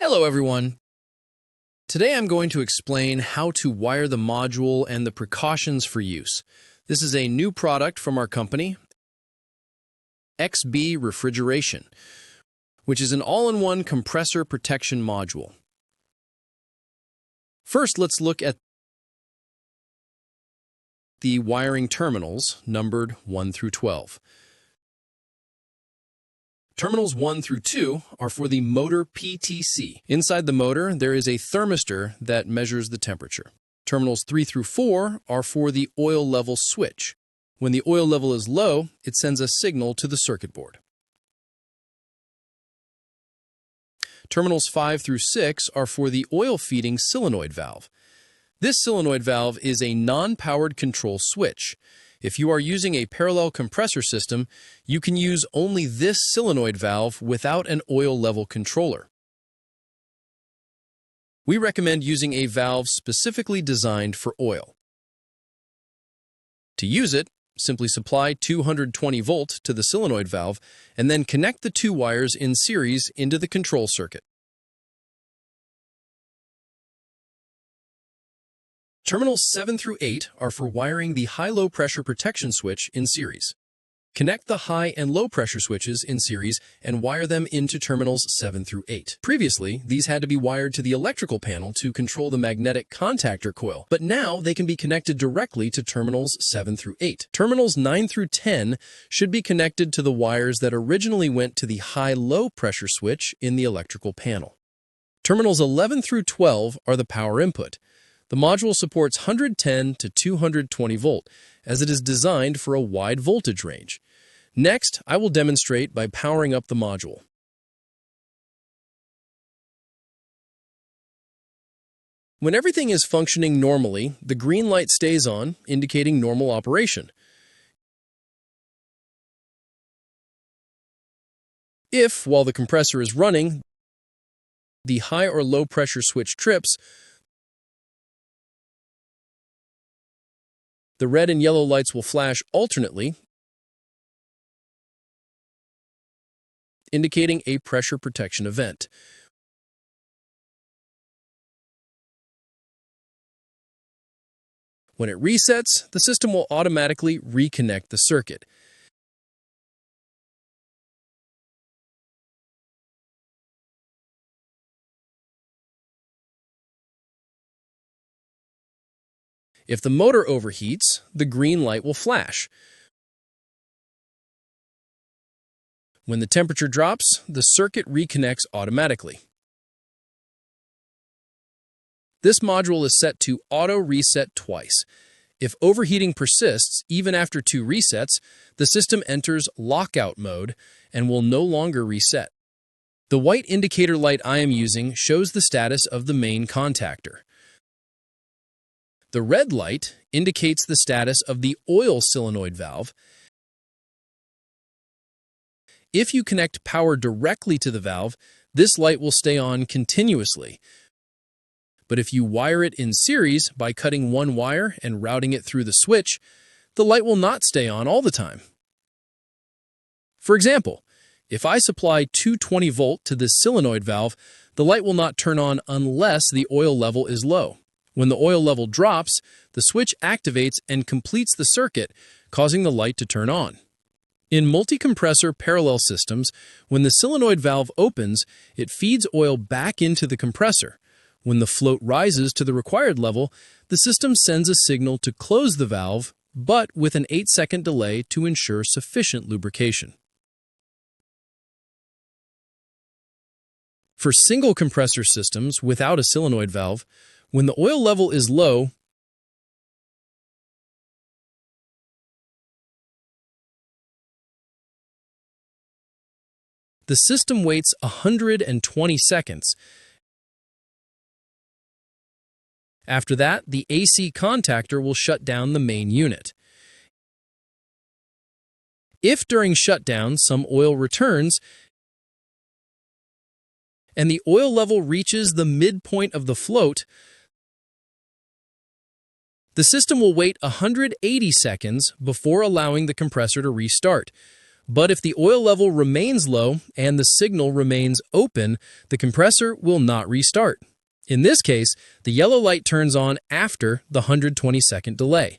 Hello everyone. Today I'm going to explain how to wire the module and the precautions for use. This is a new product from our company, XB Refrigeration, which is an all-in-one compressor protection module. First, let's look at the wiring terminals numbered 1 through 12. Terminals 1 through 2 are for the motor PTC. Inside the motor, there is a thermistor that measures the temperature. Terminals 3 through 4 are for the oil level switch. When the oil level is low, it sends a signal to the circuit board. Terminals 5 through 6 are for the oil feeding solenoid valve. This solenoid valve is a non-powered control switch. If you are using a parallel compressor system, you can use only this solenoid valve without an oil level controller. We recommend using a valve specifically designed for oil. To use it, simply supply 220 volt to the solenoid valve and then connect the two wires in series into the control circuit. Terminals 7 through 8 are for wiring the high-low pressure protection switch in series. Connect the high and low pressure switches in series and wire them into terminals 7 through 8. Previously, these had to be wired to the electrical panel to control the magnetic contactor coil, but now they can be connected directly to terminals 7 through 8. Terminals 9 through 10 should be connected to the wires that originally went to the high-low pressure switch in the electrical panel. Terminals 11 through 12 are the power input. The module supports 110 to 220 volt, as it is designed for a wide voltage range. Next, I will demonstrate by powering up the module. When everything is functioning normally, the green light stays on, indicating normal operation. If, while the compressor is running, the high or low pressure switch trips, the red and yellow lights will flash alternately, indicating a pressure protection event. When it resets, the system will automatically reconnect the circuit. If the motor overheats, the green light will flash. When the temperature drops, the circuit reconnects automatically. This module is set to auto reset twice. If overheating persists, even after 2 resets, the system enters lockout mode and will no longer reset. The white indicator light I am using shows the status of the main contactor. The red light indicates the status of the oil solenoid valve. If you connect power directly to the valve, this light will stay on continuously. But if you wire it in series by cutting one wire and routing it through the switch, the light will not stay on all the time. For example, if I supply 220 volt to this solenoid valve, the light will not turn on unless the oil level is low. When the oil level drops, the switch activates and completes the circuit, causing the light to turn on. In multi-compressor parallel systems, when the solenoid valve opens, it feeds oil back into the compressor. When the float rises to the required level, the system sends a signal to close the valve, but with an 8-second delay to ensure sufficient lubrication. For single compressor systems without a solenoid valve, when the oil level is low, the system waits 120 seconds. After that, the AC contactor will shut down the main unit. If during shutdown some oil returns and the oil level reaches the midpoint of the float, the system will wait 180 seconds before allowing the compressor to restart. But if the oil level remains low and the signal remains open, the compressor will not restart. In this case, the yellow light turns on after the 120-second delay.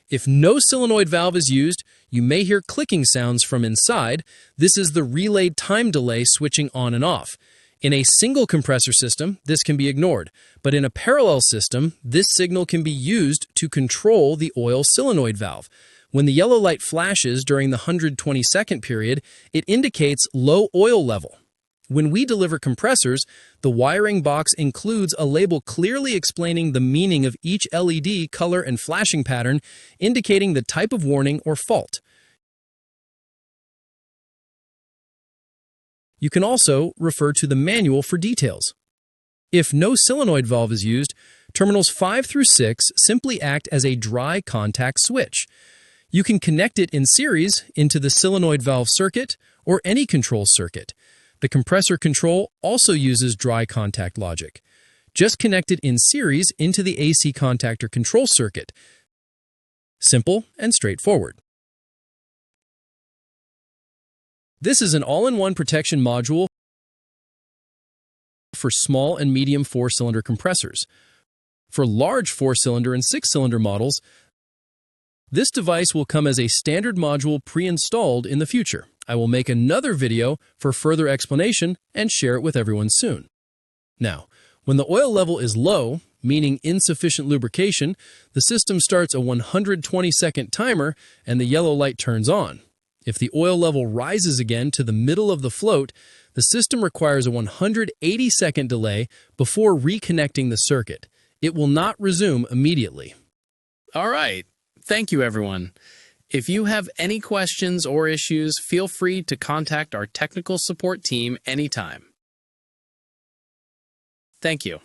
If no solenoid valve is used, you may hear clicking sounds from inside. This is the relayed time delay switching on and off. In a single compressor system, this can be ignored, but in a parallel system, this signal can be used to control the oil solenoid valve. When the yellow light flashes during the 120-second period, it indicates low oil level. When we deliver compressors, the wiring box includes a label clearly explaining the meaning of each LED color and flashing pattern, indicating the type of warning or fault. You can also refer to the manual for details. If no solenoid valve is used, terminals 5 through 6 simply act as a dry contact switch. You can connect it in series into the solenoid valve circuit or any control circuit. The compressor control also uses dry contact logic. Just connect it in series into the AC contactor control circuit. Simple and straightforward. This is an all-in-one protection module for small and medium 4-cylinder compressors. For large 4-cylinder and 6-cylinder models, this device will come as a standard module pre-installed in the future. I will make another video for further explanation and share it with everyone soon. Now, when the oil level is low, meaning insufficient lubrication, the system starts a 120-second timer and the yellow light turns on. If the oil level rises again to the middle of the float, the system requires a 180-second delay before reconnecting the circuit. It will not resume immediately. All right. Thank you, everyone. If you have any questions or issues, feel free to contact our technical support team anytime. Thank you.